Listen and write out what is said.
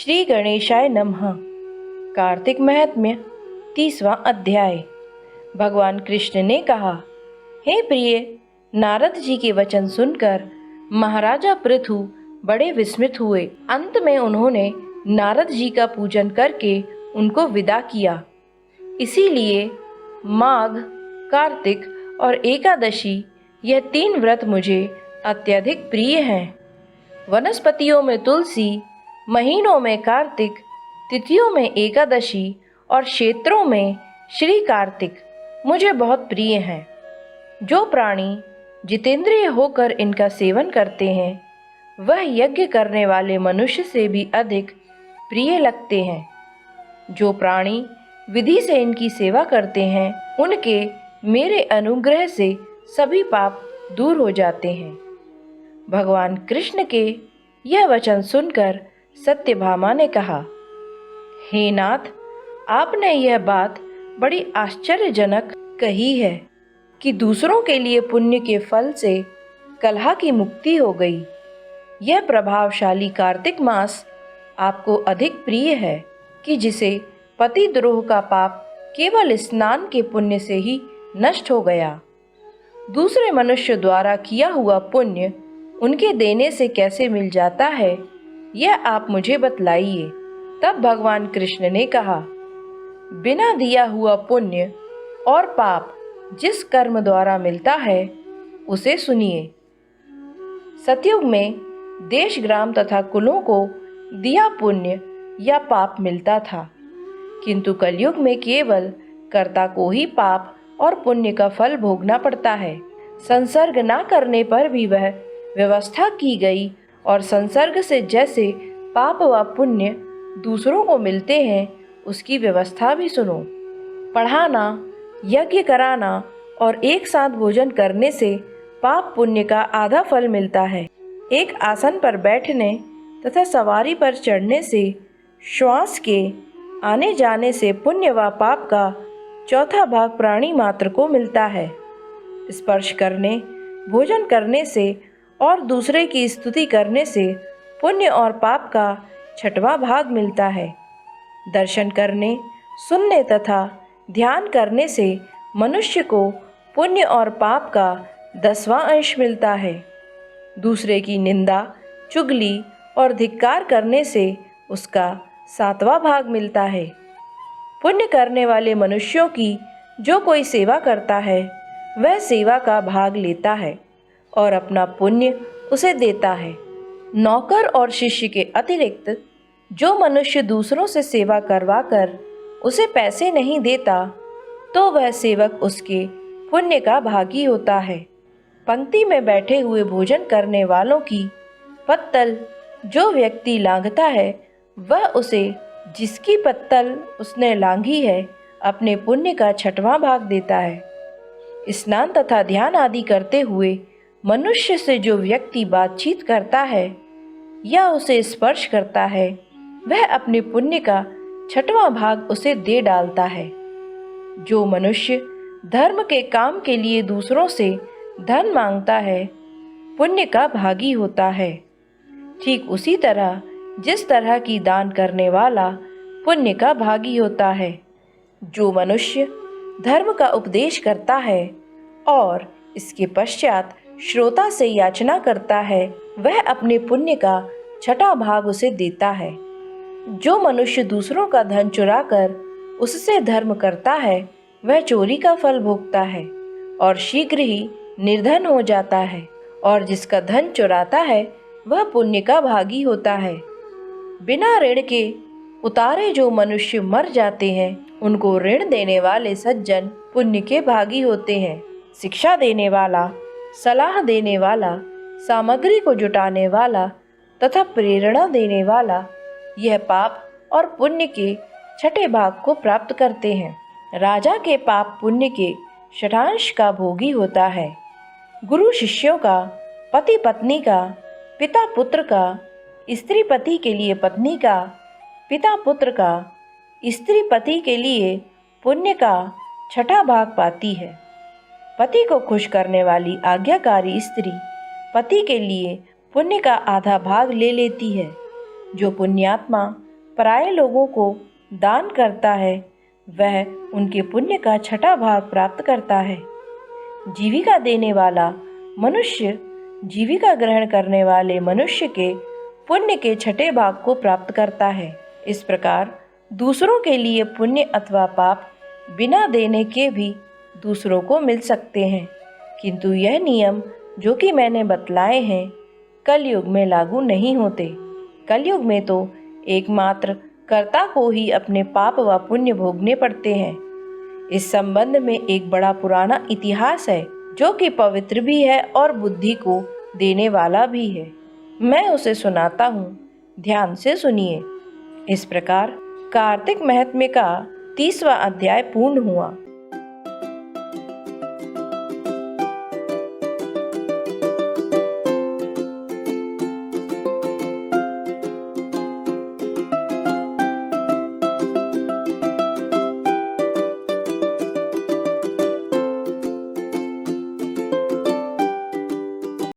श्री गणेशाय नमः। कार्तिक महात्म्य 30वां अध्याय। भगवान कृष्ण ने कहा, हे प्रिय, नारद जी के वचन सुनकर महाराजा पृथु बड़े विस्मित हुए। अंत में उन्होंने नारद जी का पूजन करके उनको विदा किया। इसीलिए माघ, कार्तिक और एकादशी यह 3 व्रत मुझे अत्यधिक प्रिय हैं। वनस्पतियों में तुलसी, महीनों में कार्तिक, तिथियों में एकादशी और क्षेत्रों में श्री कार्तिक मुझे बहुत प्रिय हैं। जो प्राणी जितेंद्रिय होकर इनका सेवन करते हैं, वह यज्ञ करने वाले मनुष्य से भी अधिक प्रिय लगते हैं। जो प्राणी विधि से इनकी सेवा करते हैं, उनके मेरे अनुग्रह से सभी पाप दूर हो जाते हैं। भगवान कृष्ण के यह वचन सुनकर सत्यभामा ने कहा, हे नाथ, आपने यह बात बड़ी आश्चर्यजनक कही है कि दूसरों के लिए पुण्य के फल से कलह की मुक्ति हो गई। यह प्रभावशाली कार्तिक मास आपको अधिक प्रिय है कि जिसे पतिद्रोह का पाप केवल स्नान के पुण्य से ही नष्ट हो गया। दूसरे मनुष्य द्वारा किया हुआ पुण्य उनके देने से कैसे मिल जाता है, यह आप मुझे बतलाइए। तब भगवान कृष्ण ने कहा, बिना दिया हुआ पुण्य और पाप जिस कर्म द्वारा मिलता है, उसे सुनिए। सतयुग में देश, ग्राम तथा कुलों को दिया पुण्य या पाप मिलता था, किंतु कलयुग में केवल कर्ता को ही पाप और पुण्य का फल भोगना पड़ता है। संसर्ग ना करने पर भी वह व्यवस्था की गई और संसर्ग से जैसे पाप व पुण्य दूसरों को मिलते हैं, उसकी व्यवस्था भी सुनो। पढ़ाना, यज्ञ कराना और एक साथ भोजन करने से पाप पुण्य का आधा फल मिलता है। एक आसन पर बैठने तथा सवारी पर चढ़ने से, श्वास के आने जाने से पुण्य व पाप का चौथा भाग प्राणी मात्र को मिलता है। स्पर्श करने, भोजन करने से और दूसरे की स्तुति करने से पुण्य और पाप का 6वां भाग मिलता है। दर्शन करने, सुनने तथा ध्यान करने से मनुष्य को पुण्य और पाप का 10वां अंश मिलता है। दूसरे की निंदा, चुगली और धिक्कार करने से उसका 7वां भाग मिलता है। पुण्य करने वाले मनुष्यों की जो कोई सेवा करता है, वह सेवा का भाग लेता है और अपना पुण्य उसे देता है। नौकर और शिष्य के अतिरिक्त जो मनुष्य दूसरों से सेवा करवाकर उसे पैसे नहीं देता, तो वह सेवक उसके पुण्य का भागी होता है। पंक्ति में बैठे हुए भोजन करने वालों की पत्तल जो व्यक्ति लांघता है, वह उसे जिसकी पत्तल उसने लांघी है, अपने पुण्य का 6वां भाग देता है। स्नान तथा ध्यान आदि करते हुए मनुष्य से जो व्यक्ति बातचीत करता है या उसे स्पर्श करता है, वह अपने पुण्य का 6वां भाग उसे दे डालता है। जो मनुष्य धर्म के काम के लिए दूसरों से धन मांगता है, पुण्य का भागी होता है। ठीक उसी तरह जिस तरह की दान करने वाला पुण्य का भागी होता है। जो मनुष्य धर्म का उपदेश करता है और इसके पश्चात श्रोता से याचना करता है, वह अपने पुण्य का 6वां भाग उसे देता है। जो मनुष्य दूसरों का धन चुराकर उससे धर्म करता है, वह चोरी का फल भोगता है और शीघ्र ही निर्धन हो जाता है। और जिसका धन चुराता है, वह पुण्य का भागी होता है। बिना ऋण के उतारे जो मनुष्य मर जाते हैं, उनको ऋण देने वाले सज्जन पुण्य के भागी होते हैं। शिक्षा देने वाला, सलाह देने वाला, सामग्री को जुटाने वाला तथा प्रेरणा देने वाला, यह पाप और पुण्य के 6ठे भाग को प्राप्त करते हैं। राजा के पाप पुण्य के 6ठांश का भोगी होता है। गुरु शिष्यों का, पति पत्नी का, पिता पुत्र का, स्त्री पति के लिए पत्नी का, पिता पुत्र का, स्त्री पति के लिए पुण्य का 6ठा भाग पाती है। पति को खुश करने वाली आज्ञाकारी स्त्री पति के लिए पुण्य का आधा भाग ले लेती है। जो पुण्यात्मा पराये लोगों को दान करता है वह उनके पुण्य का छठा भाग प्राप्त करता है। जीविका देने वाला मनुष्य जीविका ग्रहण करने वाले मनुष्य के पुण्य के छठे भाग को प्राप्त करता है। इस प्रकार दूसरों के लिए पुण्य अथवा पाप बिना देने के भी दूसरों को मिल सकते हैं, किंतु यह नियम जो कि मैंने बतलाए हैं कलयुग में लागू नहीं होते। कलयुग में तो एकमात्र कर्ता को ही अपने पाप व पुण्य भोगने पड़ते हैं। इस संबंध में एक बड़ा पुराना इतिहास है जो कि पवित्र भी है और बुद्धि को देने वाला भी है। मैं उसे सुनाता हूँ, ध्यान से सुनिए। इस प्रकार कार्तिक महात्म्य का 30वां अध्याय पूर्ण हुआ।